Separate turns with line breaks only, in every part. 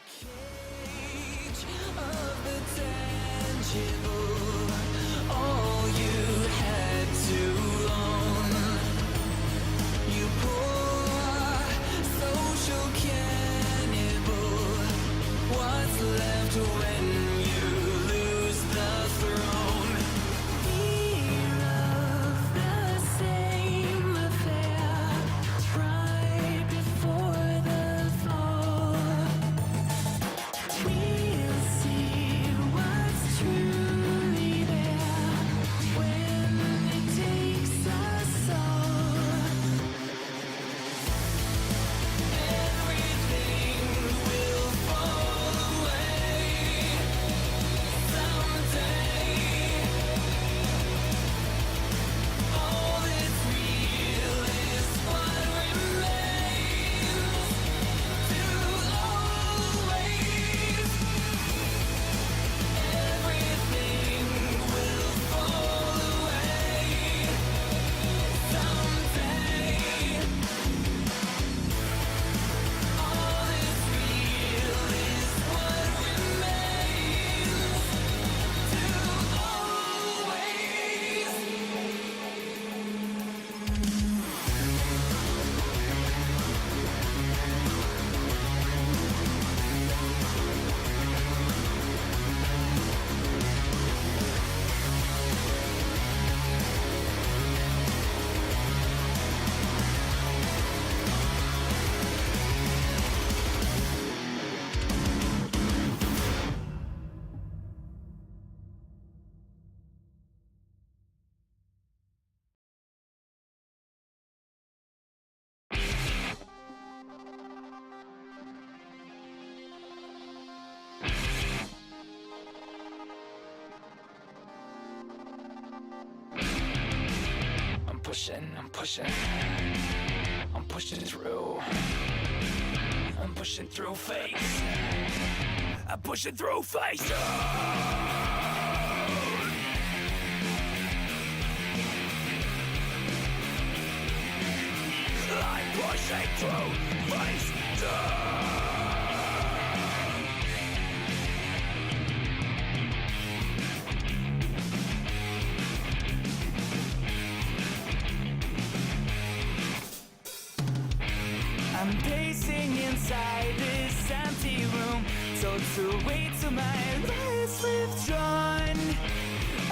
cage of the tangible, all you had to own. You poor social cannibal, what's left when you lose the throne? Fear of the same affair, right before the fall. We'll see what's truly there when it takes us all. Everything will fall away someday. All that's real is what remains to always. Everything will fall away someday. All that's real is what remains to always. I'm pushing through. I'm pushing through face. I'm pushing through face. I'm pushing through face. I'm pacing inside this empty room, told to wait till my last withdrawn.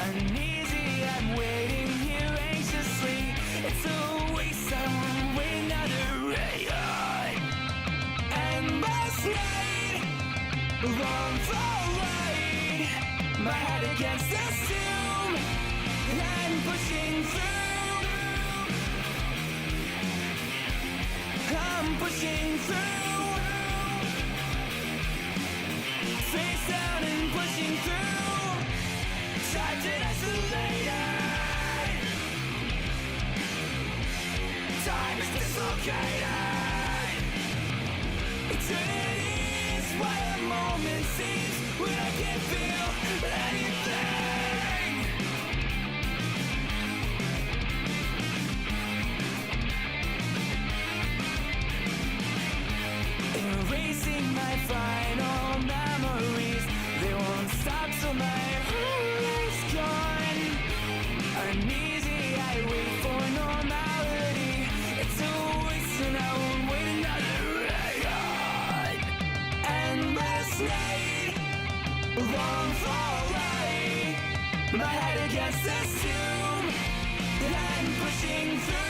Uneasy, I'm waiting here anxiously. It's a waste, I'm waiting another rayon. Endless night, long for light. My head against the tomb, I'm pushing through. I'm pushing through, face down and pushing through, trapped and isolated. Time is dislocated. Eternity is what a moment seems when I can't feel anything. Erasing my final memories, they won't stop till my heart is gone. Uneasy, I wait for normality. It's a waste and I won't wait another rayon. Endless night, long for light. My head against the tomb, I'm pushing through.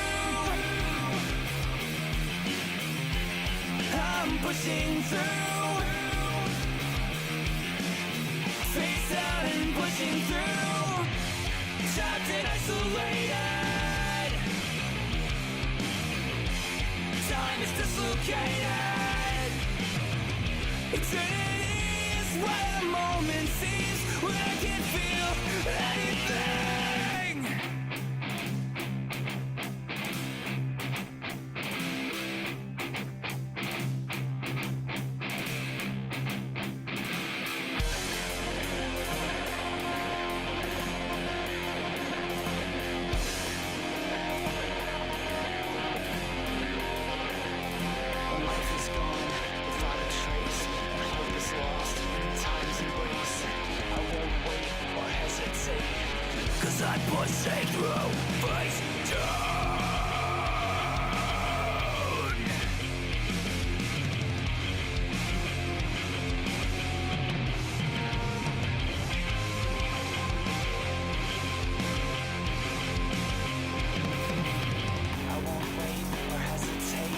I'm pushing through, face out and pushing through, trapped and isolated. Time is dislocated. Eternity is what a moment seems when I can't feel anything. Life is gone without a trace. pushing through, face down. I won't wait or hesitate,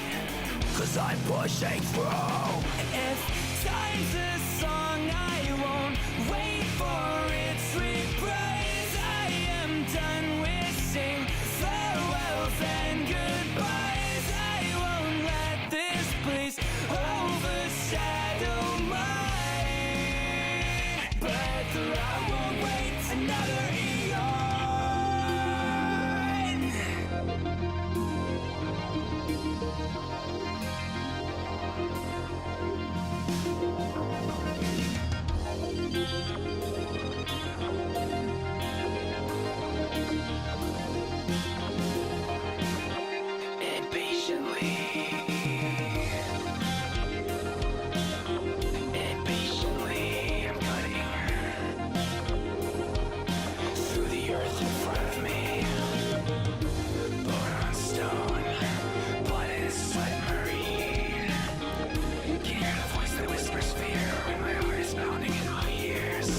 'cause I'm pushing through. If time's a song, I won't wait for its reprise. I am done wishing farewells and goodbyes. I won't let this place overshadow my breath, or I won't wait another eon. Impatiently, I'm cutting through the earth in front of me. Bone on stone, blood and sweat marine. Can you hear the voice that whispers fear when my heart is pounding in my ears?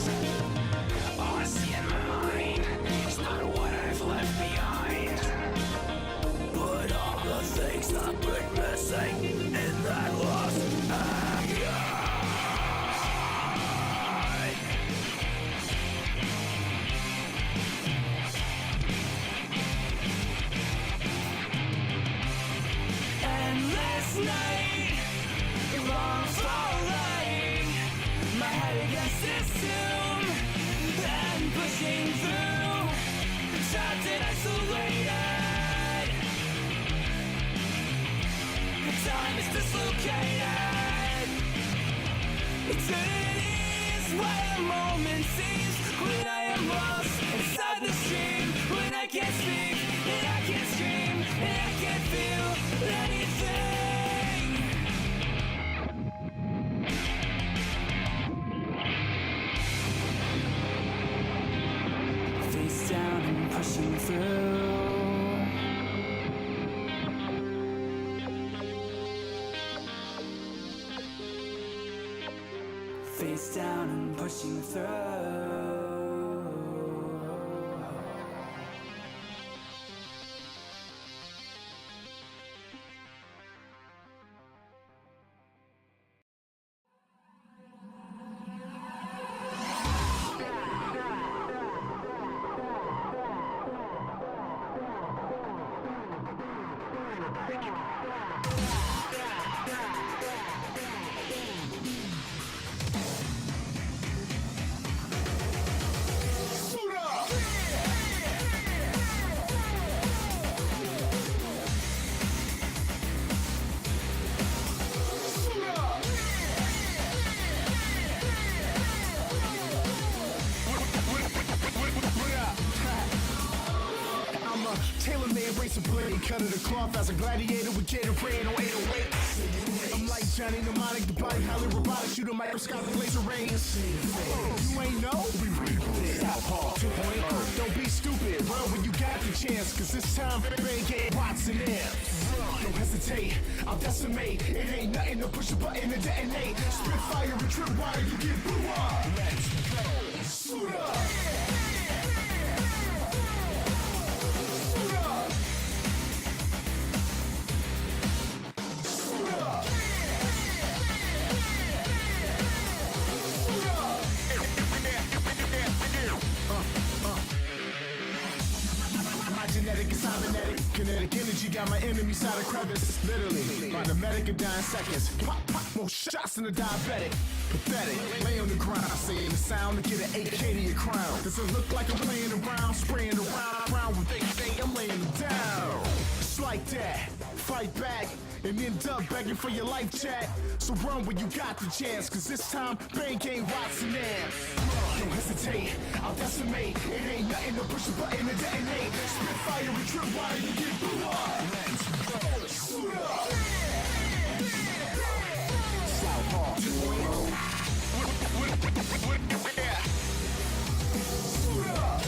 All I see in my mind is not what I've left behind, but all the things that been missing in that lost action. Endless night, long falling, my head against this tomb, and pushing through, trapped and isolated. Time is dislocated. Eternity is what a moment seems when I am lost inside the stream, when I can't speak and I can't scream and I can't feel anything. Face down and pushing through. Face down and pushing through.
Cut of the cloth as a gladiator with Gatorade on 808. I'm like Johnny Mnemonic, the body highly robotic, shoot a microscopic laser rays. You ain't know? We rebuild Southpaw 2.0. Don't be stupid, run when you got the chance, cause this time they get Watson in. Don't hesitate, I'll decimate. It ain't nothing to push a button and detonate. Spit fire and trip wire, you get blew up. Let's go. Suit up. Genetic is cybernetic, kinetic energy got my enemy side of crevice. Literally, by the medic in 9 seconds. Pop, pop, more shots than a diabetic. Pathetic, lay on the ground, saying the sound to get an AK to your crown. Does it look like I'm playing around, spraying around with they say I'm laying them down? Just like that, fight back, and end up begging for your life, chat. So run when you got the chance, cause this time, Bang ain't Watson ass. Don't hesitate, I'll decimate. It ain't nothing to push a button and detonate. Spit fire and trip wire, you get blew up. Let's go. Suit up. Southpaw 2.0. Suit up.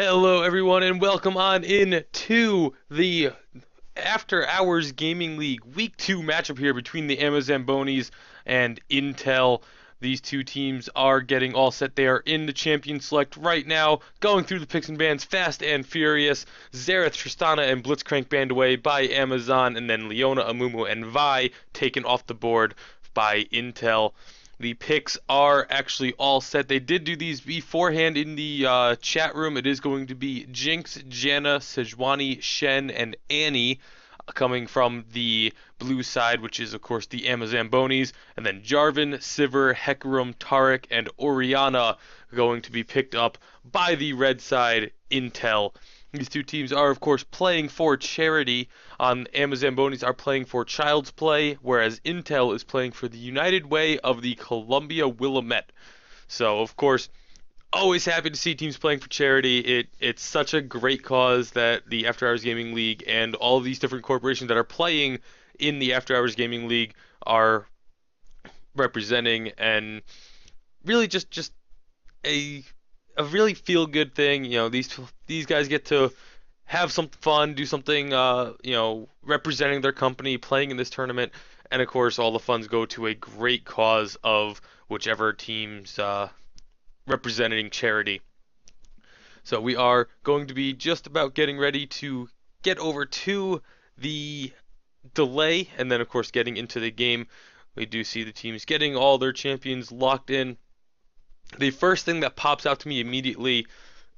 Hello, everyone, and welcome on in to the After Hours Gaming League Week 2 matchup here between the Amazambonis and Intel. These two teams are getting all set. They are in the champion select right now, going through the picks and bans fast and furious. Zareth, Tristana, and Blitzcrank banned away by Amazon, and then Leona, Amumu, and Vi taken off the board by Intel. The picks are actually all set. They did do these beforehand in the chat room. It is going to be Jinx, Janna, Sejuani, Shen, and Annie coming from the blue side, which is, of course, the Amazambonis. And then Jarvan, Sivir, Hecarim, Taric, and Orianna going to be picked up by the red side, Intel. These two teams are, of course, playing for charity. Amazambonis are playing for Child's Play, whereas Intel is playing for the United Way of the Columbia Willamette. So, of course, always happy to see teams playing for charity. It's such a great cause that the After Hours Gaming League and all of these different corporations that are playing in the After Hours Gaming League are representing, and really just a really feel good thing. You know, these guys get to have some fun, do something, representing their company, playing in this tournament, and of course all the funds go to a great cause of whichever team's representing charity. So we are going to be just about getting ready to get over to the delay, and then of course getting into the game. We do see the teams getting all their champions locked in. The first thing that pops out to me immediately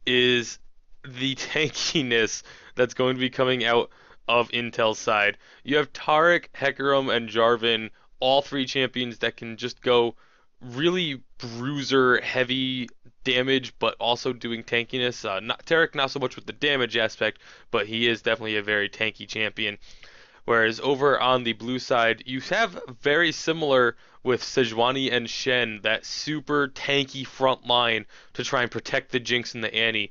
is the tankiness that's going to be coming out of Intel's side. You have Taric, Hecarim, and Jarvan, all three champions that can just go really bruiser heavy damage, but also doing tankiness. Taric not so much with the damage aspect, but he is definitely a very tanky champion. Whereas over on the blue side, you have very similar with Sejuani and Shen, that super tanky front line to try and protect the Jinx and the Annie.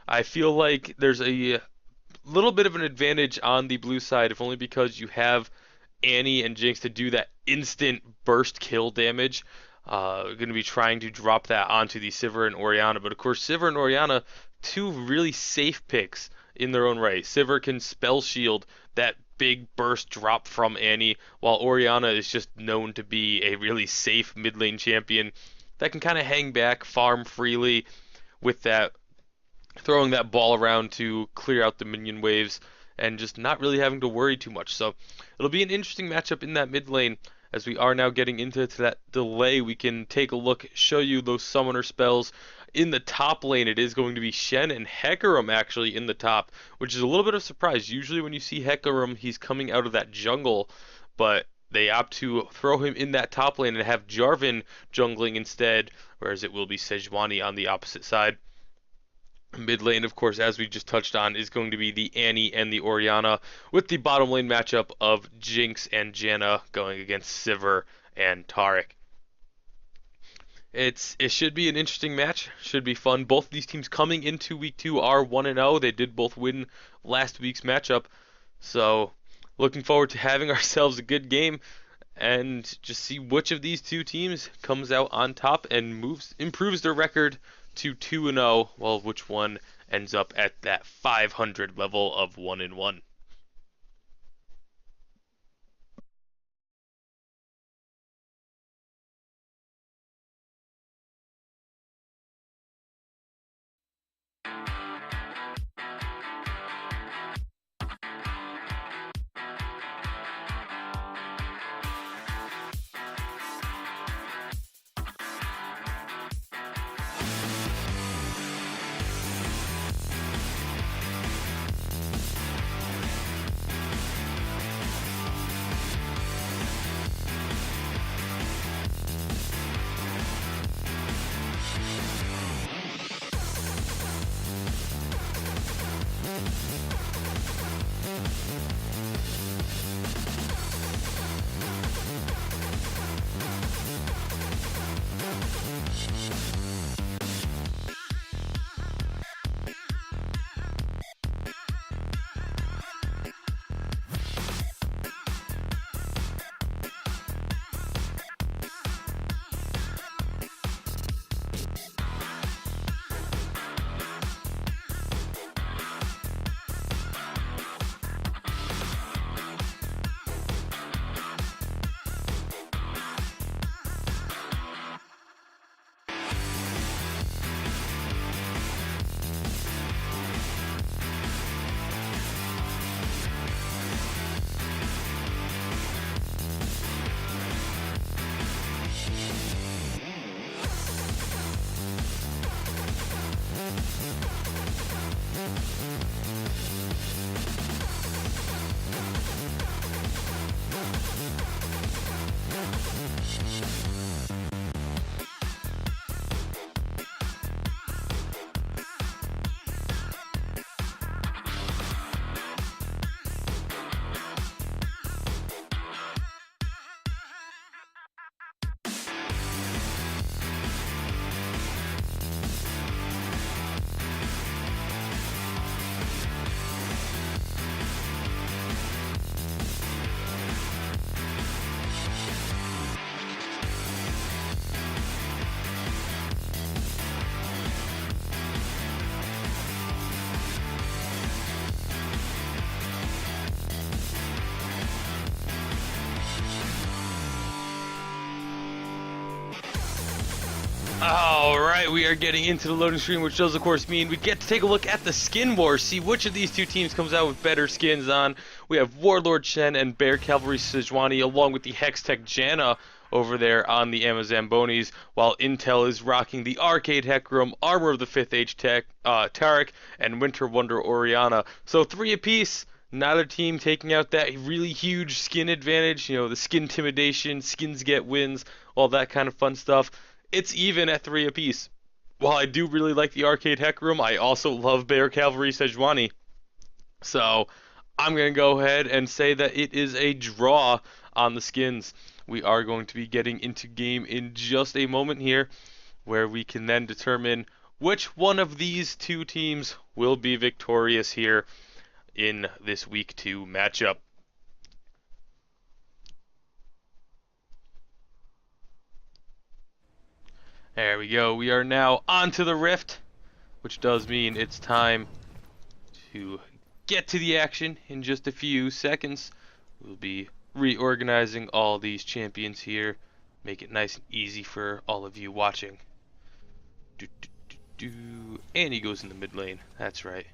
I feel like there's a little bit of an advantage on the blue side, if only because you have Annie and Jinx to do that instant burst kill damage. Going to be trying to drop that onto the Sivir and Orianna, but of course Sivir and Orianna, two really safe picks in their own right. Sivir can spell shield that big burst drop from Annie, while Orianna is just known to be a really safe mid lane champion that can kind of hang back, farm freely with that, throwing that ball around to clear out the minion waves and just not really having to worry too much. So it'll be an interesting matchup in that mid lane. As we are now getting into that delay, we can take a look, show you those summoner spells. In the top lane, it is going to be Shen and Hecarim actually in the top, which is a little bit of a surprise. Usually when you see Hecarim, he's coming out of that jungle, but they opt to throw him in that top lane and have Jarvan jungling instead, whereas it will be Sejuani on the opposite side. Mid lane, of course, as we just touched on, is going to be the Annie and the Orianna, with the bottom lane matchup of Jinx and Janna going against Sivir and Taric. It should be an interesting match, should be fun. Both of these teams coming into week 2 are 1-0. They did both win last week's matchup, so looking forward to having ourselves a good game and just see which of these two teams comes out on top and improves their record to 2-0, while which one ends up at that 500 level of 1-1. Alright, we are getting into the loading screen, which does of course mean we get to take a look at the skin wars, see which of these two teams comes out with better skins on. We have Warlord Shen and Bear Cavalry Sejuani along with the Hextech Janna over there on the Amazambonis, while Intel is rocking the Arcade Hecarim, Armor of the 5th Age Tarek, and Winter Wonder Oriana. So 3 apiece. Neither team taking out that really huge skin advantage, you know, the skin intimidation, skins get wins, all that kind of fun stuff. It's even at 3 apiece. While I do really like the Arcade Hecarim, I also love Bear Cavalry Sejuani. So I'm going to go ahead and say that it is a draw on the skins. We are going to be getting into game in just a moment here, where we can then determine which one of these two teams will be victorious here in this Week 2 matchup. There we go. We are now onto the Rift, which does mean it's time to get to the action in just a few seconds. We'll be reorganizing all these champions here, make it nice and easy for all of you watching. And he goes in the mid lane. That's right.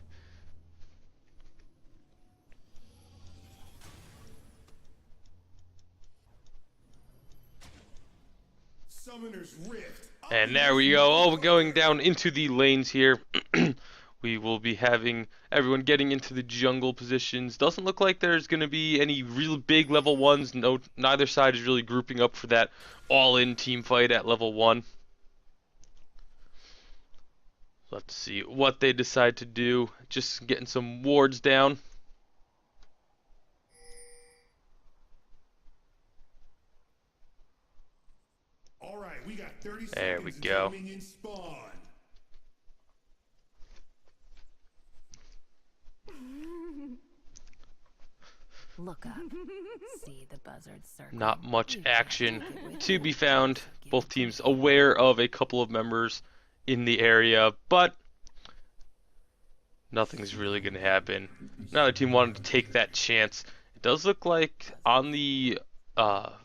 Summoner's Rift.
And there we go. Oh, we're going down into the lanes here. We will be having everyone getting into the jungle positions. Doesn't look like there's going to be any real big level 1s. No, neither side is really grouping up for that all-in team fight at level 1. Let's see what they decide to do. Just getting some wards down.
All right, we got 30
There we
seconds
go.
in spawn.
Look up. See the buzzard circle.
Not much action to be found. Both teams aware of a couple of members in the area, but nothing's really going to happen. Neither team wanted to take that chance. It does look like on the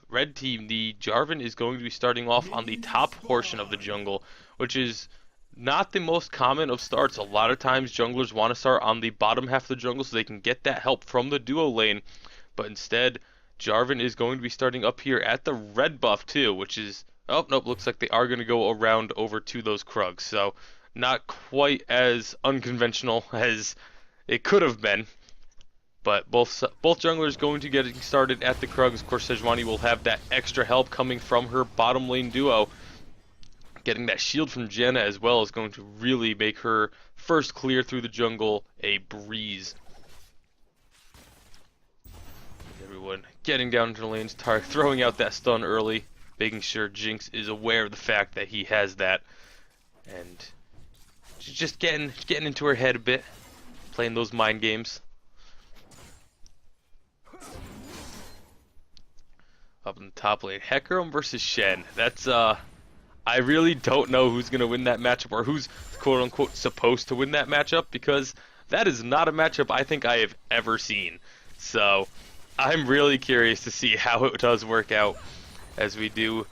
red team, the Jarvan is going to be starting off on the top portion of the jungle, which is not the most common of starts. A lot of times junglers want to start on the bottom half of the jungle so they can get that help from the duo lane, but instead Jarvan is going to be starting up here at the red buff too, which is, oh nope, looks like they are going to go around over to those Krugs, so not quite as unconventional as it could have been. But both junglers going to get started at the Krugs. Of course, Sejuani will have that extra help coming from her bottom lane duo. Getting that shield from Janna as well is going to really make her first clear through the jungle a breeze. Everyone getting down into the lanes, Tarek throwing out that stun early, making sure Jinx is aware of the fact that he has that. And she's just getting into her head a bit, playing those mind games. Up in the top lane, Hecarim versus Shen. That's I really don't know who's gonna win that matchup, or who's quote unquote supposed to win that matchup, because that is not a matchup I think I have ever seen. So I'm really curious to see how it does work out, as we do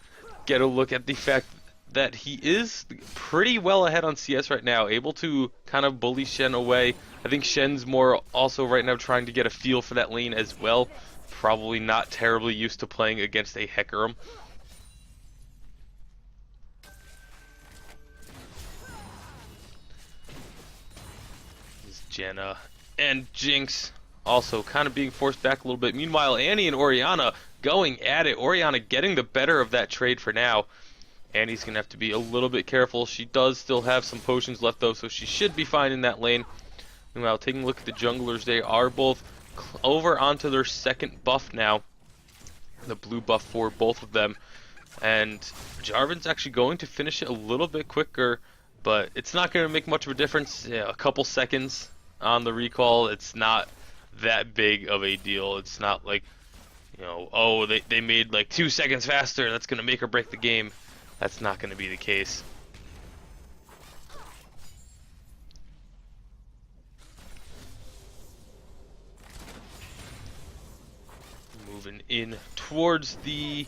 get a look at the fact that he is pretty well ahead on CS right now, able to kind of bully Shen away. I think Shen's more also right now trying to get a feel for that lane as well. Probably not terribly used to playing against a Hecarim. This is Janna and Jinx also kind of being forced back a little bit. Meanwhile, Annie and Oriana going at it. Oriana getting the better of that trade for now. Annie's going to have to be a little bit careful. She does still have some potions left though, so she should be fine in that lane. Meanwhile, taking a look at the junglers, they are both over onto their second buff now, the blue buff for both of them, and Jarvan's actually going to finish it a little bit quicker, but it's not going to make much of a difference. Yeah, a couple seconds on the recall, it's not that big of a deal. It's not like, you know, oh, they made like 2 seconds faster, that's going to make or break the game. That's not going to be the case. Moving in towards the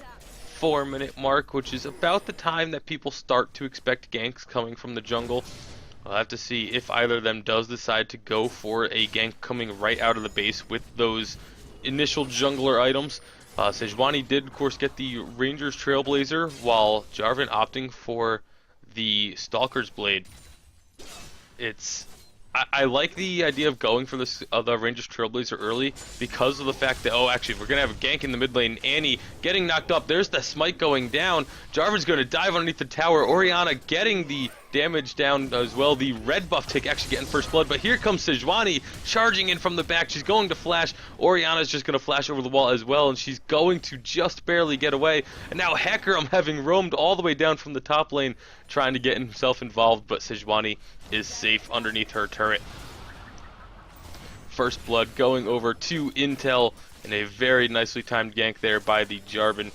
4-minute mark, which is about the time that people start to expect ganks coming from the jungle. I'll have to see if either of them does decide to go for a gank coming right out of the base with those initial jungler items. Sejuani did, of course, get the Ranger's Trailblazer, while Jarvan opting for the Stalker's Blade. I like the idea of going for this the Ranger's Trailblazer early because of the fact that, oh, actually, we're going to have a gank in the mid lane. Annie getting knocked up. There's the smite going down. Jarvan's going to dive underneath the tower. Orianna getting the damage down as well. The red buff tick actually getting first blood. But here comes Sejuani charging in from the back. She's going to flash. Orianna's just going to flash over the wall as well, and she's going to just barely get away. And now Hecarim, having roamed all the way down from the top lane, trying to get himself involved, but Sejuani is safe underneath her turret. First blood going over to Intel, and a very nicely timed gank there by the Jarvan.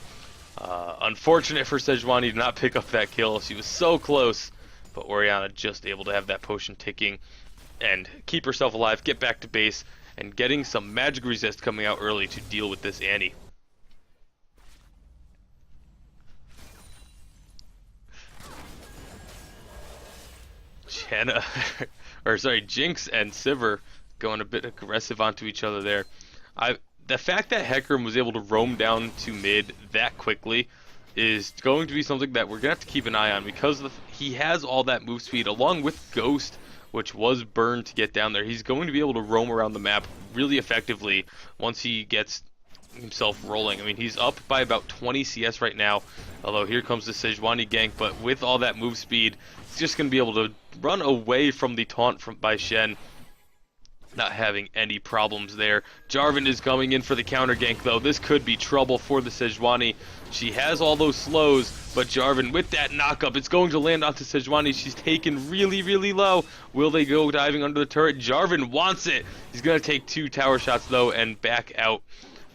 Unfortunate for Sejuani to not pick up that kill. She was so close, but Orianna just able to have that potion ticking and keep herself alive, get back to base, and getting some magic resist coming out early to deal with this Annie. Jinx and Sivir going a bit aggressive onto each other there. The fact that Hecarim was able to roam down to mid that quickly is going to be something that we're going to have to keep an eye on, because he has all that move speed along with Ghost, which was burned to get down there. He's going to be able to roam around the map really effectively once he gets himself rolling. I mean, he's up by about 20 CS right now, although here comes the Sejuani gank, but with all that move speed, he's just going to be able to run away from the taunt by Shen, not having any problems there. Jarvan is coming in for the counter gank, though. This could be trouble for the Sejuani. She has all those slows, but Jarvan with that knockup, it's going to land onto Sejuani. She's taken really, really low. Will they go diving under the turret? Jarvan wants it. He's going to take 2 tower shots, though, and back out.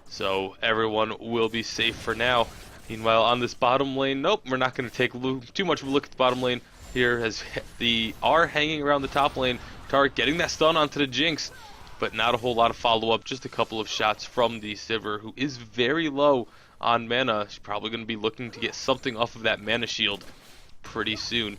So everyone will be safe for now. Meanwhile, on this bottom lane, nope, we're not going to take too much of a look at the bottom lane here, as the R hanging around the top lane. Taric getting that stun onto the Jinx, but not a whole lot of follow-up, just a couple of shots from the Sivir, who is very low on mana. She's probably going to be looking to get something off of that mana shield pretty soon.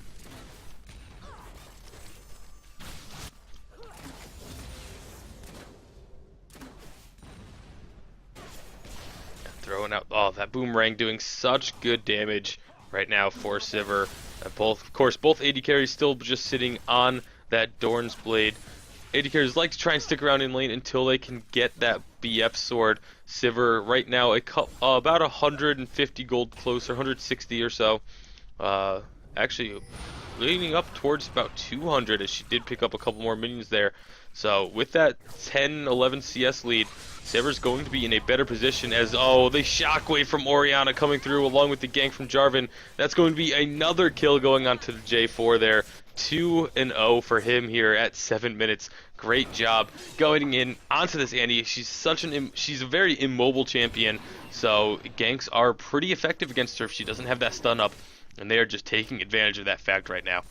Throwing out, oh, that boomerang doing such good damage right now for Sivir. Of course, both AD carries still just sitting on that Dorn's Blade. AD carries like to try and stick around in lane until they can get that BF sword. Sivir right now about 150 gold closer, 160 or so. Actually leading up towards about 200, as she did pick up a couple more minions there. So with that 10-11 CS lead, Sivir's going to be in a better position, as, oh, the shockwave from Orianna coming through along with the gank from Jarvan. That's going to be another kill going on to the J4 there. 2-0 for him here at 7 minutes. Great job going in onto this Annie. She's a very immobile champion, so ganks are pretty effective against her if she doesn't have that stun up, and they are just taking advantage of that fact right now.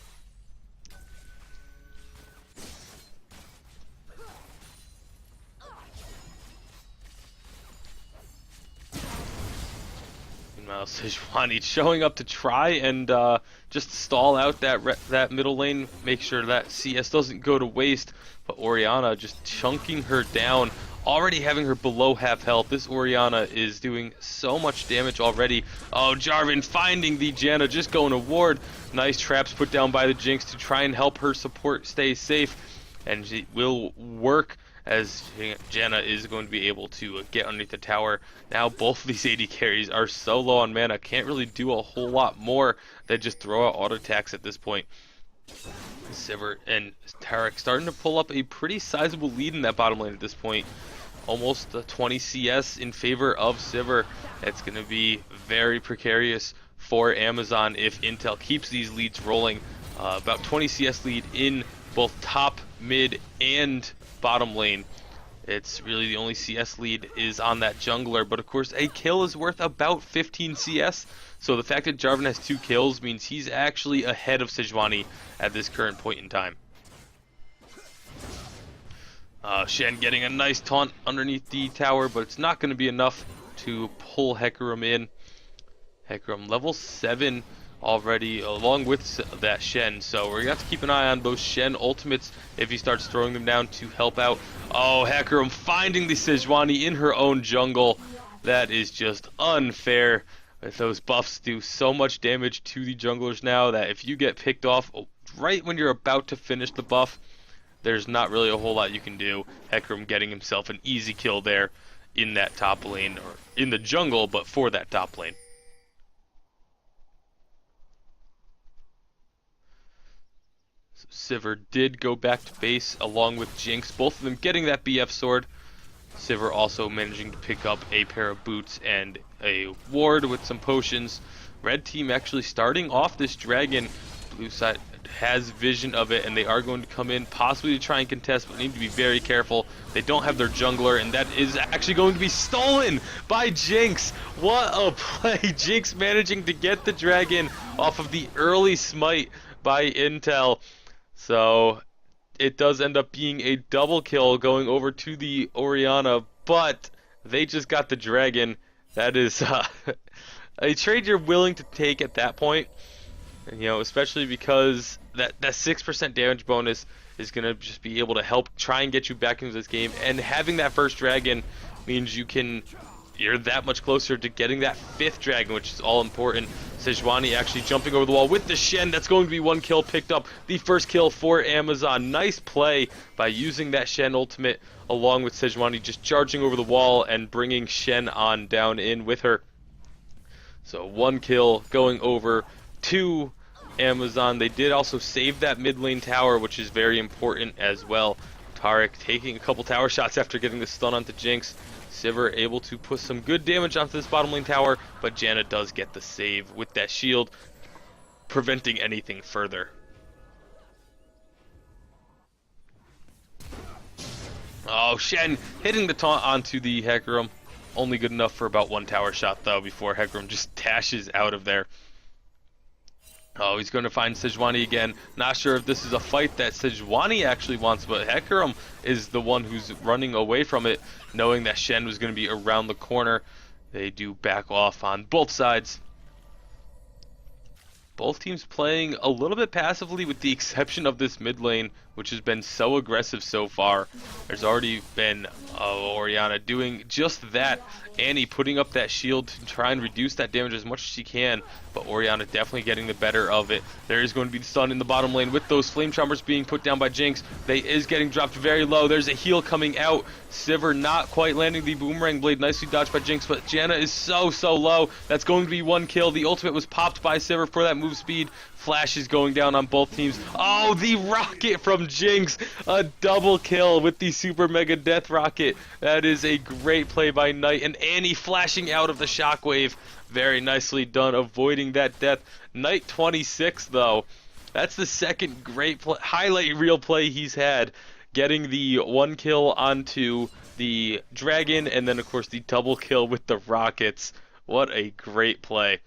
Sejuani showing up to try and just stall out that middle lane, make sure that CS doesn't go to waste, but Orianna just chunking her down, already having her below half health. This Orianna is doing so much damage already. Oh, Jarvan finding the Janna, just going to ward. Nice traps put down by the Jinx to try and help her support stay safe, and it will work, as Janna is going to be able to get underneath the tower. Now both of these AD carries are so low on mana, can't really do a whole lot more than just throw out auto attacks at this point. Sivir and Taric starting to pull up a pretty sizable lead in that bottom lane at this point. Almost 20 CS in favor of Sivir. It's going to be very precarious for Amazon if Intel keeps these leads rolling. About 20 CS lead in both top, mid, and bottom lane. It's really the only CS lead is on that jungler, but of course a kill is worth about 15 CS, so the fact that Jarvan has 2 kills means he's actually ahead of Sejuani at this current point in time. Shen getting a nice taunt underneath the tower, but it's not going to be enough to pull Hecarim in. Hecarim level 7 already, along with that Shen. So we're going to have to keep an eye on those Shen ultimates if he starts throwing them down to help out. Oh, Hecarim finding the Sejuani in her own jungle. That is just unfair. Those buffs do so much damage to the junglers now that if you get picked off right when you're about to finish the buff, there's not really a whole lot you can do. Hecarim getting himself an easy kill there in that top lane, or in the jungle, but for that top lane. So Sivir did go back to base along with Jinx, both of them getting that BF sword. Sivir also managing to pick up a pair of boots and a ward with some potions. Red team actually starting off this dragon. Blue side has vision of it, and they are going to come in possibly to try and contest, but need to be very careful. They don't have their jungler, and that is actually going to be stolen by Jinx. What a play. Jinx managing to get the dragon off of the early smite by Intel. So it does end up being a double kill going over to the Orianna, but they just got the dragon. That is a trade you're willing to take at that point. You know, especially because that 6% damage bonus is going to just be able to help try and get you back into this game. And having that first dragon means you're that much closer to getting that 5th dragon, which is all important. Sejuani actually jumping over the wall with the Shen. That's going to be 1 kill picked up. The first kill for Amazon. Nice play by using that Shen ultimate along with Sejuani just charging over the wall and bringing Shen on down in with her. So 1 kill going over to Amazon. They did also save that mid lane tower, which is very important as well. Taric taking a couple tower shots after getting the stun onto Jinx. Sivir able to put some good damage onto this bottom lane tower, but Janna does get the save with that shield, preventing anything further. Oh, Shen hitting the taunt onto the Hecarim. Only good enough for about 1 tower shot though before Hecarim just dashes out of there. Oh, he's going to find Sejuani again. Not sure if this is a fight that Sejuani actually wants, but Hecarim is the one who's running away from it, knowing that Shen was going to be around the corner. They do back off on both sides. Both teams playing a little bit passively with the exception of this mid lane, which has been so aggressive so far. There's already been Orianna doing just that. Annie putting up that shield to try and reduce that damage as much as she can, but Orianna definitely getting the better of it. There is going to be the stun in the bottom lane with those flame chompers being put down by Jinx. They is getting dropped very low. There's a heal coming out. Sivir not quite landing the boomerang blade. Nicely dodged by Jinx, but Janna is so low. That's going to be 1 kill. The ultimate was popped by Sivir for that move speed. Flash is going down on both teams. Oh, the rocket from Jinx. A double kill with the super mega death rocket. That is a great play by Knight, and Annie flashing out of the shockwave. Very nicely done, avoiding that death. Knight 26 though. That's the second great highlight reel play he's had. Getting the 1 kill onto the dragon, and then of course the double kill with the rockets. What a great play.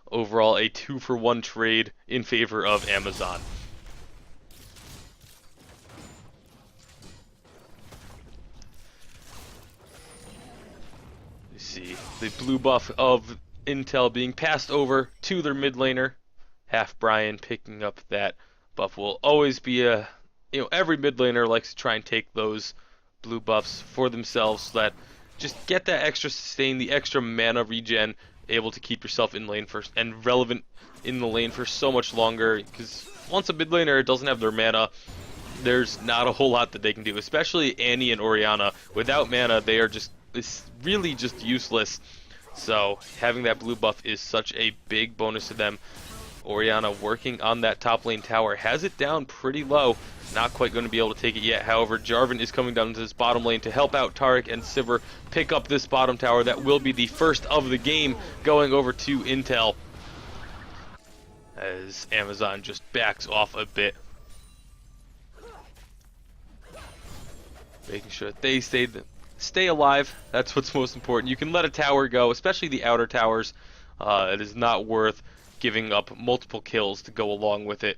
Overall, a 2-for-1 trade in favor of Amazon. You see the blue buff of Intel being passed over to their mid laner. Half Brian picking up that buff. Will always be a, every mid laner likes to try and take those blue buffs for themselves so that just get that extra sustain, the extra mana regen, able to keep yourself in lane first and relevant in the lane for so much longer, because once a mid laner doesn't have their mana, there's not a whole lot that they can do, especially Annie and Orianna. Without mana, they are it's really just useless. So having that blue buff is such a big bonus to them. Orianna working on that top lane tower, has it down pretty low. Not quite going to be able to take it yet. However, Jarvan is coming down to this bottom lane to help out Taric and Sivir pick up this bottom tower. That will be the first of the game, going over to Intel, as Amazon just backs off a bit, making sure that they stay alive. That's what's most important. You can let a tower go, especially the outer towers. It is not worth giving up multiple kills to go along with it.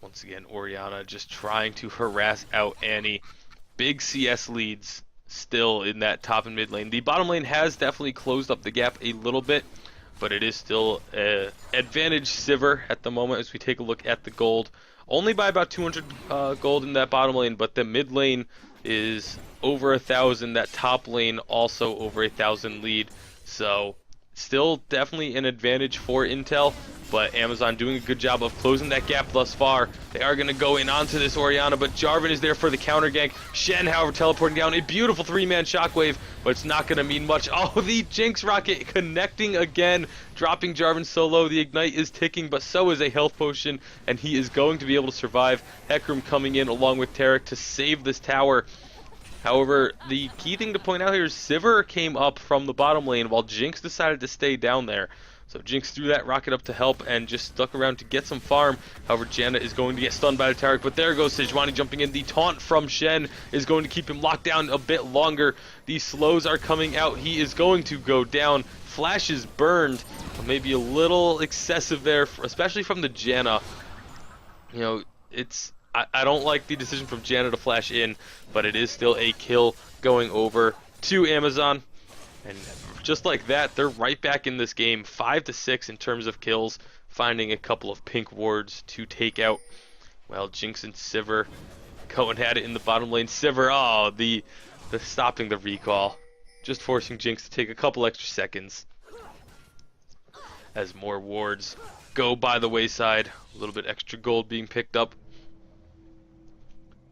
Once again, Orianna just trying to harass out Annie. Big CS leads still in that top and mid lane. The bottom lane has definitely closed up the gap a little bit, but it is still advantage Sivir at the moment as we take a look at the gold. Only by about 200 gold in that bottom lane, but the mid lane is over 1,000. That top lane also over 1,000 lead. So still definitely an advantage for Intel, but Amazon doing a good job of closing that gap thus far. They are going to go in onto this Orianna, but Jarvan is there for the counter gank. Shen, however, teleporting down. A beautiful 3-man shockwave, but it's not going to mean much. Oh, the Jinx rocket connecting again, dropping Jarvan so low. The ignite is ticking, but so is a health potion, and he is going to be able to survive. Hecarim coming in along with Taric to save this tower. However, the key thing to point out here is Sivir came up from the bottom lane while Jinx decided to stay down there. So Jinx threw that rocket up to help and just stuck around to get some farm. However, Janna is going to get stunned by the Taric, but there goes Sejuani jumping in. The taunt from Shen is going to keep him locked down a bit longer. The slows are coming out. He is going to go down. Flash is burned. Maybe a little excessive there, especially from the Janna. You know, I don't like the decision from Janna to flash in, but it is still a kill going over to Amazon. And just like that, they're right back in this game, 5-6 in terms of kills, finding a couple of pink wards to take out. Well, Jinx and Sivir going at it in the bottom lane. Sivir, oh, the stopping the recall, just forcing Jinx to take a couple extra seconds as more wards go by the wayside. A little bit extra gold being picked up.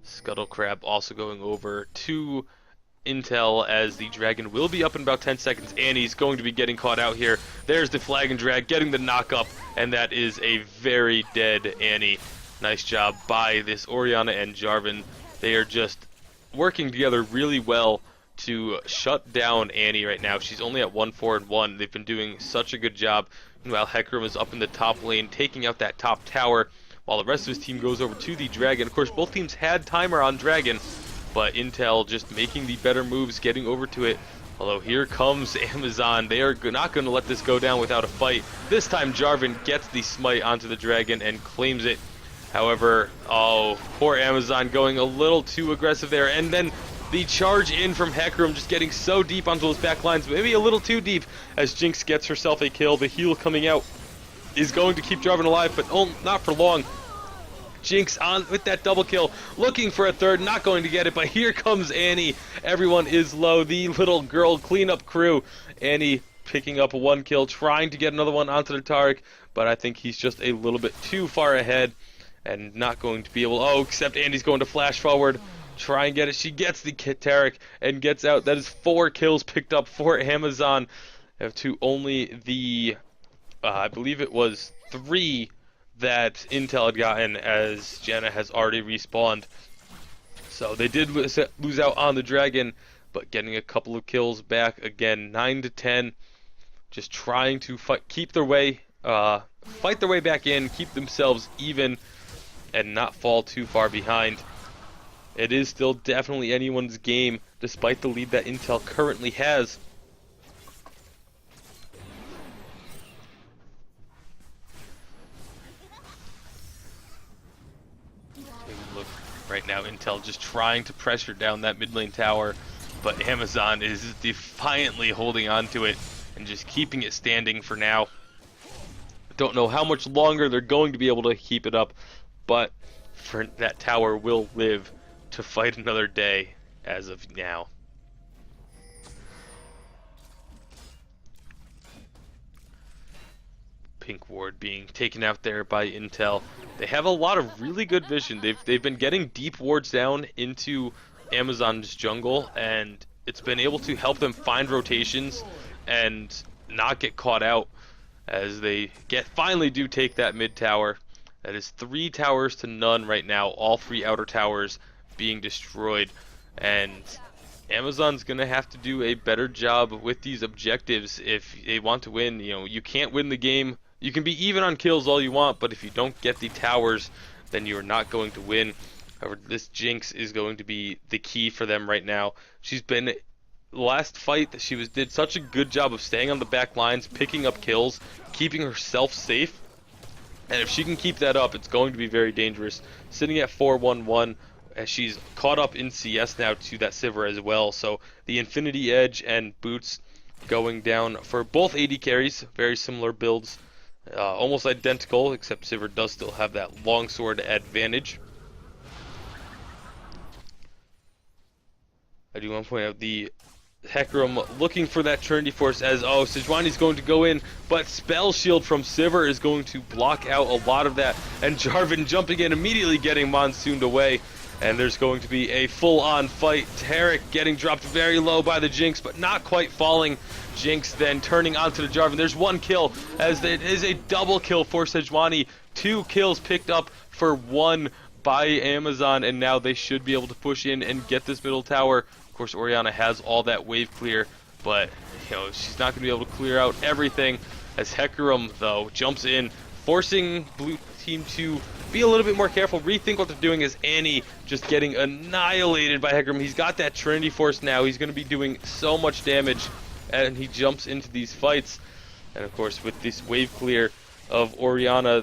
Scuttle Crab also going over to Intel as the dragon will be up in about 10 seconds. Annie's going to be getting caught out here. There's the flag and drag getting the knock up, and that is a very dead Annie. Nice job by this Orianna and Jarvan. They are just working together really well to shut down Annie right now. She's only at 1-4-1. They've been doing such a good job. Meanwhile, Hecarim is up in the top lane, taking out that top tower, while the rest of his team goes over to the dragon. Of course, both teams had timer on dragon, but Intel just making the better moves, getting over to it. Although here comes Amazon. They are not going to let this go down without a fight. This time Jarvan gets the smite onto the dragon and claims it. However, oh, poor Amazon going a little too aggressive there. And then the charge in from Hecarim just getting so deep onto those back lines, maybe a little too deep, as Jinx gets herself a kill. The heal coming out is going to keep Jarvan alive, but not for long. Jinx on with that double kill, looking for a third, not going to get it, but here comes Annie. Everyone is low. The little girl cleanup crew. Annie picking up one kill, trying to get another one onto the Taric, but I think he's just a little bit too far ahead and not going to be able. Oh, except Annie's going to flash forward, try and get it. She gets the Taric and gets out. That is 4 kills picked up for Amazon to only the, I believe it was 3 that Intel had gotten, as Janna has already respawned. So they did lose out on the dragon, but getting a couple of kills back again, 9-10, just trying to fight their way back in, keep themselves even, and not fall too far behind. It is still definitely anyone's game, despite the lead that Intel currently has. Right now, Intel just trying to pressure down that mid lane tower, but Amazon is defiantly holding on to it and just keeping it standing for now. Don't know how much longer they're going to be able to keep it up, but for that tower will live to fight another day as of now. Pink ward being taken out there by Intel. They have a lot of really good vision. They've been getting deep wards down into Amazon's jungle, and it's been able to help them find rotations and not get caught out as they finally do take that mid tower. That is 3 towers to none right now, all 3 outer towers being destroyed, and Amazon's gonna have to do a better job with these objectives if they want to win. You know, you can't win the game. You can be even on kills all you want, but if you don't get the towers, then you're not going to win. However, this Jinx is going to be the key for them right now. She's been, the last fight that she did such a good job of staying on the back lines, picking up kills, keeping herself safe. And if she can keep that up, it's going to be very dangerous. Sitting at 4-1-1, as she's caught up in CS now to that Sivir as well. So the Infinity Edge and Boots going down for both AD carries, very similar builds, almost identical, except Sivir does still have that longsword advantage. I do want to point out the Hecarim looking for that Trinity Force as, oh, Sejuani's going to go in, but Spell Shield from Sivir is going to block out a lot of that, and Jarvan jumping in, immediately getting Monsooned away, and there's going to be a full-on fight. Taric getting dropped very low by the Jinx, but not quite falling. Jinx then turning onto the Jarvan. There's one kill, as it is a double kill for Sejuani. 2 kills picked up for 1 by Amazon, and now they should be able to push in and get this middle tower. Of course, Orianna has all that wave clear, but she's not going to be able to clear out everything, as Hecarim, though, jumps in, forcing blue team to be a little bit more careful, rethink what they're doing, as Annie just getting annihilated by Hecarim. He's got that Trinity Force now. He's going to be doing so much damage, and he jumps into these fights. And of course, with this wave clear of Orianna,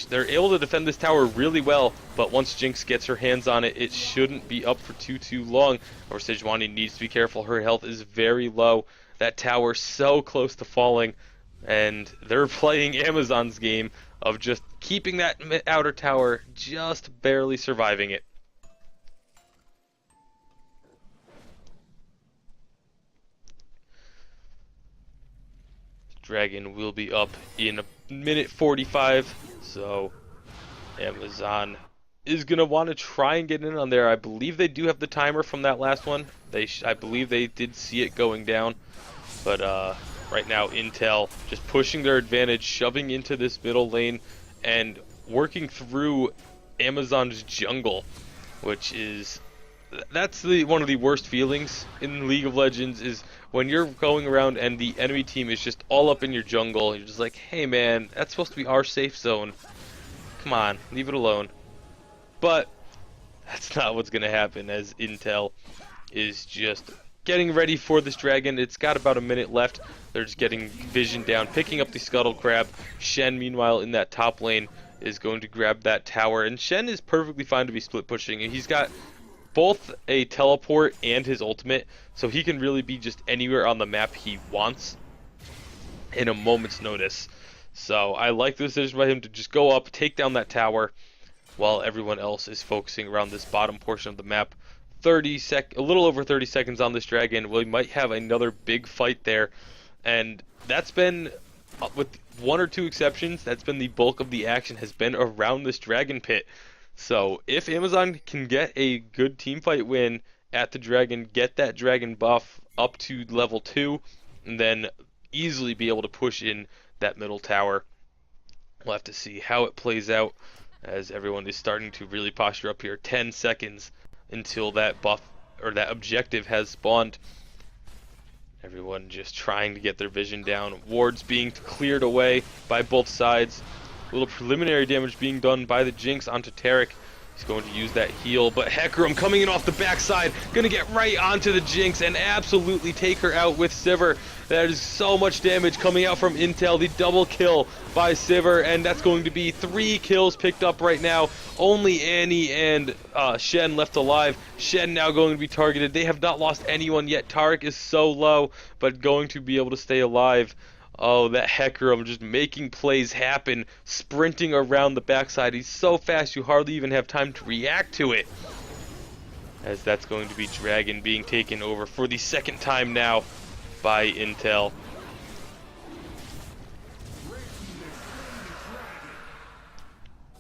they're able to defend this tower really well, but once Jinx gets her hands on it, it shouldn't be up for too long. Or Sejuani needs to be careful. Her health is very low. That tower so close to falling, and they're playing Amazon's game of just keeping that outer tower, just barely surviving it. Dragon will be up in a minute 45, so Amazon is going to want to try and get in on there. I believe they do have the timer from that last one. I believe they did see it going down, but right now Intel just pushing their advantage, shoving into this middle lane and working through Amazon's jungle, which is one of the worst feelings in League of Legends, is when you're going around and the enemy team is just all up in your jungle. You're just like, hey man, that's supposed to be our safe zone. Come on, leave it alone. But that's not what's going to happen, as Intel is just getting ready for this dragon. It's got about a minute left. They're just getting vision down, picking up the Scuttle Crab. Shen, meanwhile, in that top lane, is going to grab that tower. And Shen is perfectly fine to be split pushing. He's got both a teleport and his ultimate, so he can really be just anywhere on the map he wants in a moment's notice. So I like the decision by him to just go up, take down that tower, while everyone else is focusing around this bottom portion of the map. A little over 30 seconds on this dragon. We might have another big fight there, and that's been, with 1 or 2 exceptions, that's been the bulk of the action, has been around this dragon pit. So if Amazon can get a good teamfight win at the dragon, get that dragon buff up to level 2, and then easily be able to push in that middle tower, we'll have to see how it plays out, as everyone is starting to really posture up here. 10 seconds until that buff or that objective has spawned. Everyone just trying to get their vision down. Wards being cleared away by both sides. A little preliminary damage being done by the Jinx onto Taric. He's going to use that heal, but Hecarim coming in off the backside, gonna get right onto the Jinx and absolutely take her out with Sivir. That is so much damage coming out from Intel. The double kill by Sivir, and that's going to be 3 kills picked up right now. Only Annie and Shen left alive. Shen now going to be targeted. They have not lost anyone yet. Taric is so low, but going to be able to stay alive. Oh, that Hecarim just making plays happen, sprinting around the backside. He's so fast you hardly even have time to react to it. As that's going to be Dragon being taken over for the 2nd time now by Intel.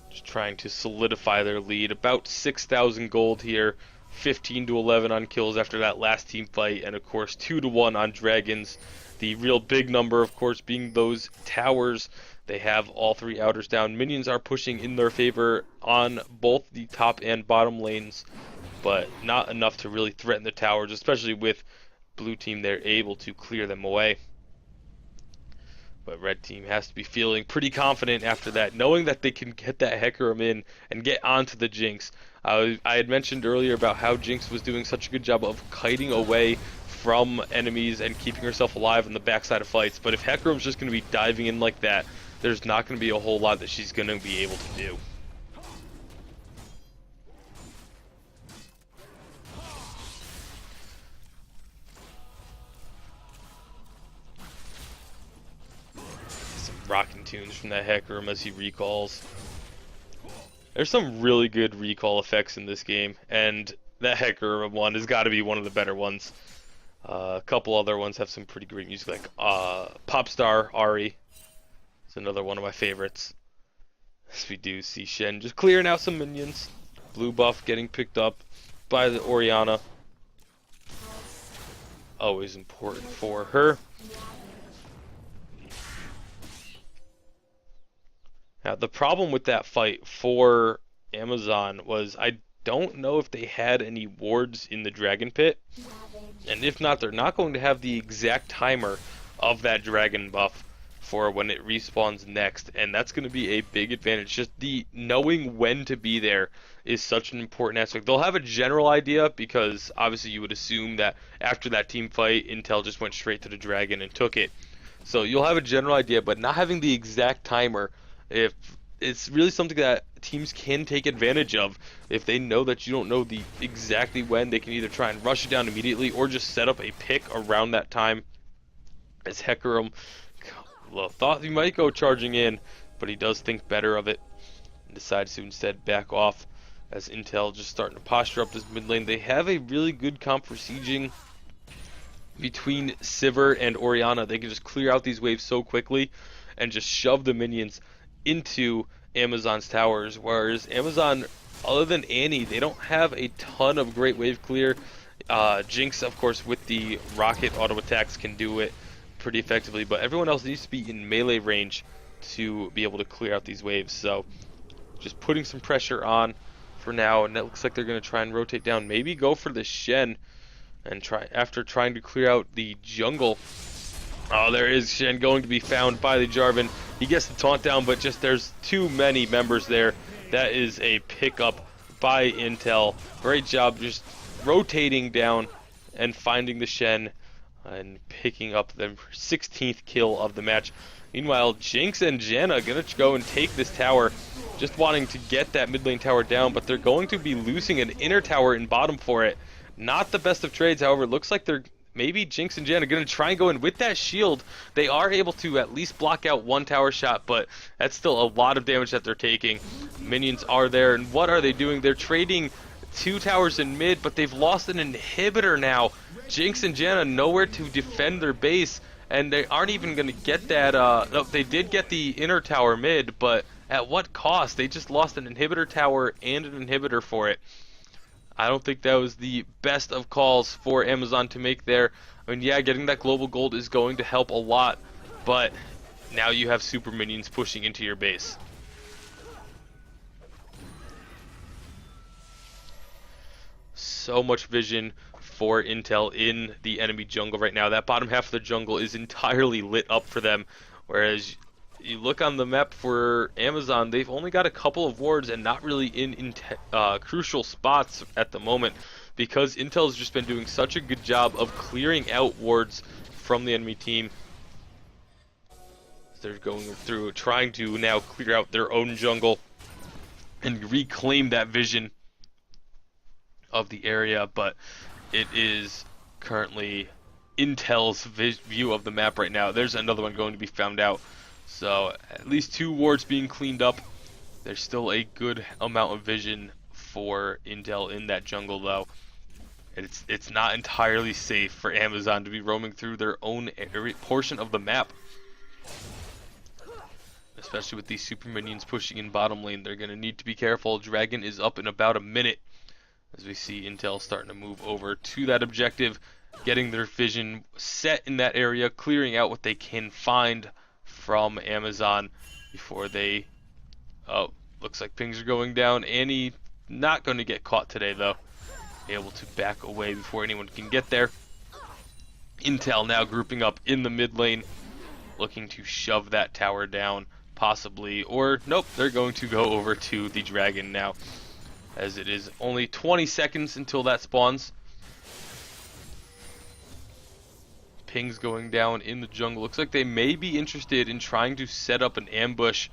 Just trying to solidify their lead. About 6,000 gold here. 15 to 11 on kills after that last team fight, and of course 2 to 1 on dragons. The real big number, of course, being those towers. They have all 3 outers down. Minions are pushing in their favor on both the top and bottom lanes, but not enough to really threaten the towers, especially with blue team. They're able to clear them away. But red team has to be feeling pretty confident after that, knowing that they can get that Hecarim in and get onto the Jinx. I had mentioned earlier about how Jinx was doing such a good job of kiting away from enemies and keeping herself alive on the backside of fights, but if Hecarim's just going to be diving in like that, there's not going to be a whole lot that she's going to be able to do. rocking tunes from that Hecker as he recalls. There's some really good recall effects in this game, and that Hecker one has got to be one of the better ones. A couple other ones have some pretty great music, like Popstar Ari. It's another one of my favorites. As we do see Shen just clearing out some minions. Blue buff getting picked up by the Orianna. Always important for her. Now, the problem with that fight for Amazon was I don't know if they had any wards in the Dragon Pit. And if not, they're not going to have the exact timer of that Dragon buff for when it respawns next. And that's going to be a big advantage. Just the knowing when to be there is such an important aspect. They'll have a general idea because obviously you would assume that after that team fight, Intel just went straight to the Dragon and took it. So you'll have a general idea, but not having the exact timer, if it's really something that teams can take advantage of. If they know that you don't know the exactly when, they can either try and rush it down immediately or just set up a pick around that time. As Hecarim thought he might go charging in, but he does think better of it and decides to instead back off. As Intel just starting to posture up this mid lane. They have a really good comp for sieging between Sivir and Orianna. They can just clear out these waves so quickly and just shove the minions into Amazon's towers, whereas Amazon, other than Annie, they don't have a ton of great wave clear. Jinx, of course, with the rocket auto attacks can do it pretty effectively, but everyone else needs to be in melee range to be able to clear out these waves. So just putting some pressure on for now, and it looks like they're going to try and rotate down, maybe go for the Shen, and try after trying to clear out the jungle. Oh, there is Shen going to be found by the Jarvan. He gets the taunt down, but just there's too many members there. That is a pickup by Intel. Great job just rotating down and finding the Shen and picking up the 16th kill of the match. Meanwhile, Jinx and Janna are going to go and take this tower, just wanting to get that mid lane tower down, but they're going to be losing an inner tower in bottom for it. Not the best of trades, however. It looks like they're maybe Jinx and Jen are going to try and go in with that shield. They are able to at least block out one tower shot, but that's still a lot of damage that they're taking. Minions are there, and what are they doing? They're trading 2 towers in mid, but they've lost an inhibitor now. Jinx and Janna nowhere to defend their base, and they aren't even going to get that. No, they did get the inner tower mid, but at what cost? They just lost an inhibitor tower and an inhibitor for it. I don't think that was the best of calls for Amazon to make there. I mean, yeah, getting that global gold is going to help a lot, but now you have super minions pushing into your base. So much vision for Intel in the enemy jungle right now. That bottom half of the jungle is entirely lit up for them, whereas you look on the map for Amazon, they've only got a couple of wards and not really in crucial spots at the moment, because Intel's just been doing such a good job of clearing out wards from the enemy team. They're going through, trying to now clear out their own jungle and reclaim that vision of the area, but it is currently Intel's view of the map right now. There's another one going to be found out. So at least 2 wards being cleaned up. There's still a good amount of vision for Intel in that jungle, though. It's not entirely safe for Amazon to be roaming through their own portion of the map. Especially with these super minions pushing in bottom lane. They're going to need to be careful. Dragon is up in about a minute, as we see Intel starting to move over to that objective, getting their vision set in that area, clearing out what they can find from Amazon before they... Oh, looks like pings are going down. Annie not going to get caught today, though. Able to back away before anyone can get there. Intel now grouping up in the mid lane, looking to shove that tower down, possibly. Or, nope, they're going to go over to the dragon now, as it is only 20 seconds until that spawns. Pings going down in the jungle. Looks like they may be interested in trying to set up an ambush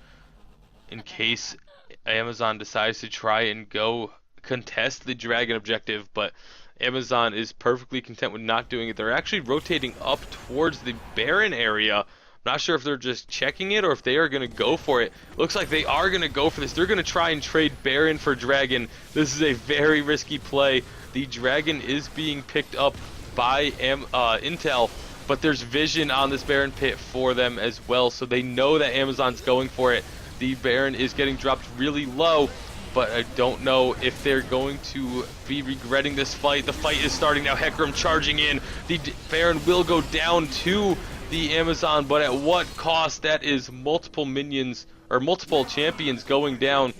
in case Amazon decides to try and go contest the dragon objective, but Amazon is perfectly content with not doing it. They're actually rotating up towards the Baron area, Not sure if they're just checking it or if they are going to go for it. Looks like they are going to go for this. They're going to try and trade Baron for Dragon. This is a very risky play. The Dragon is being picked up by Intel, but there's vision on this Baron pit for them as well, so they know that Amazon's going for it. The Baron is getting dropped really low, but I don't know if they're going to be regretting this fight. The fight is starting now. Hecarim charging in. The Baron will go down to the Amazon, but at what cost? That is multiple minions, or multiple champions going down.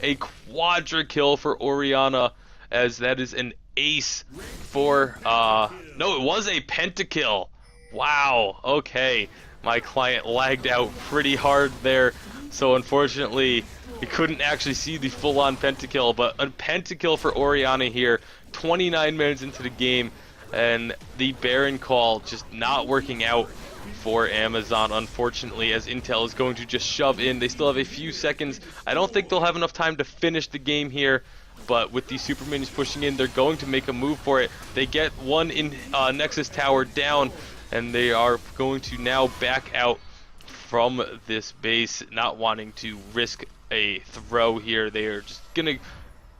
A quadra kill for Orianna, as that is an ace for, no, it was a pentakill. Wow, okay. My client lagged out pretty hard there, so unfortunately we couldn't actually see the full-on pentakill, but a pentakill for Orianna here, 29 minutes into the game, and the Baron call just not working out for Amazon, unfortunately, as Intel is going to just shove in. They still have a few seconds. I don't think they'll have enough time to finish the game here, but with the super minions pushing in, they're going to make a move for it. They get one in Nexus Tower down, and they are going to now back out from this base, not wanting to risk a throw here. They are just going to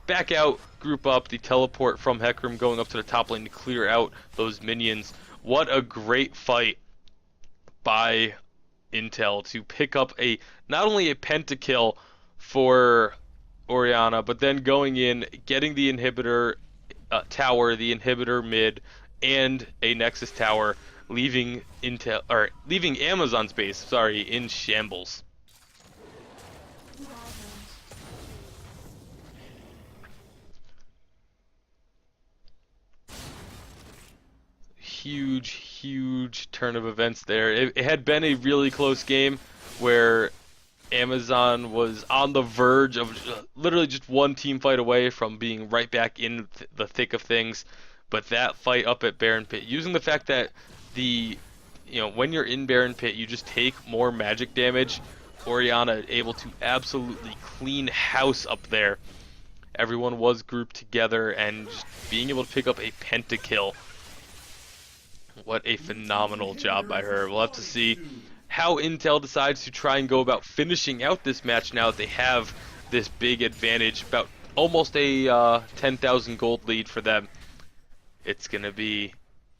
back out, group up, the teleport from Hecarim going up to the top lane to clear out those minions. What a great fight by Intel to pick up a not only a pentakill for Orianna, but then going in, getting the inhibitor tower, the inhibitor mid, and a Nexus tower, leaving Amazon's base, in shambles. Huge turn of events there. It had been a really close game where Amazon was on the verge of literally just one team fight away from being right back in the thick of things, but that fight up at Baron Pit, using the fact that when you're in Baron Pit, you just take more magic damage. Orianna able to absolutely clean house up there. Everyone was grouped together and just being able to pick up a pentakill. What a phenomenal job by her. We'll have to see how Intel decides to try and go about finishing out this match now that they have this big advantage, about almost a 10,000 gold lead for them. It's going to be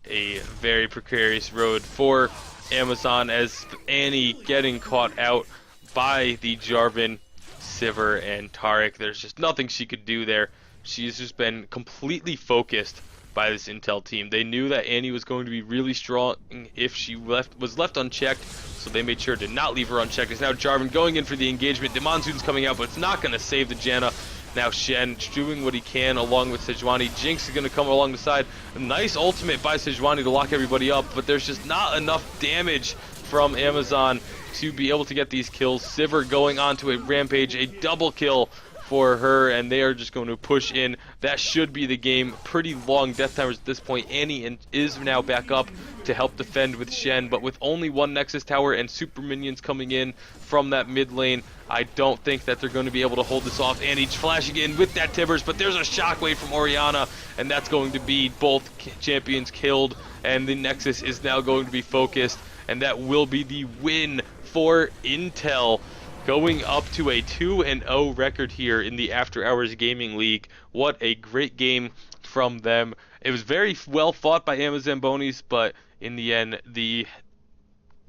a very precarious road for Amazon, as Annie getting caught out by the Jarvan, Sivir, and Taric. There's just nothing she could do there. She's just been completely focused by this Intel team. They knew that Annie was going to be really strong if she was left unchecked, so they made sure to not leave her unchecked. It's now Jarvan going in for the engagement. The Monsoon's coming out, but it's not going to save the Janna. Now Shen doing what he can along with Sejuani. Jinx is going to come along the side. A nice ultimate by Sejuani to lock everybody up, but there's just not enough damage from Amazon to be able to get these kills. Sivir going on to a rampage, a double kill for her, and they are just going to push in. That should be the game. Pretty long death timers at this point. Annie is now back up to help defend with Shen, but with only one Nexus tower and super minions coming in from that mid lane, I don't think that they're going to be able to hold this off. Annie flashing in with that Tibbers, but there's a shockwave from Orianna, and that's going to be both champions killed, and the Nexus is now going to be focused, and that will be the win for Intel, going up to a 2-0 record here in the After Hours Gaming League. What a great game from them. It was very well fought by Amazambonis, but in the end, the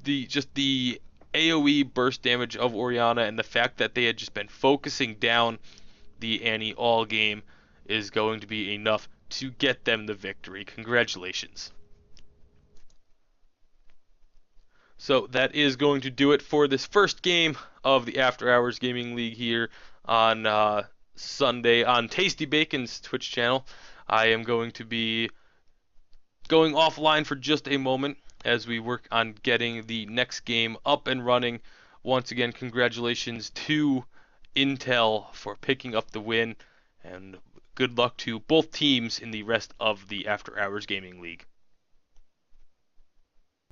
AoE burst damage of Orianna and the fact that they had just been focusing down the Annie all game is going to be enough to get them the victory. Congratulations. So that is going to do it for this first game of the After Hours Gaming League here on Sunday on TastyBacon's Twitch channel. I am going to be going offline for just a moment as we work on getting the next game up and running. Once again, congratulations to Intel for picking up the win, and good luck to both teams in the rest of the After Hours Gaming League.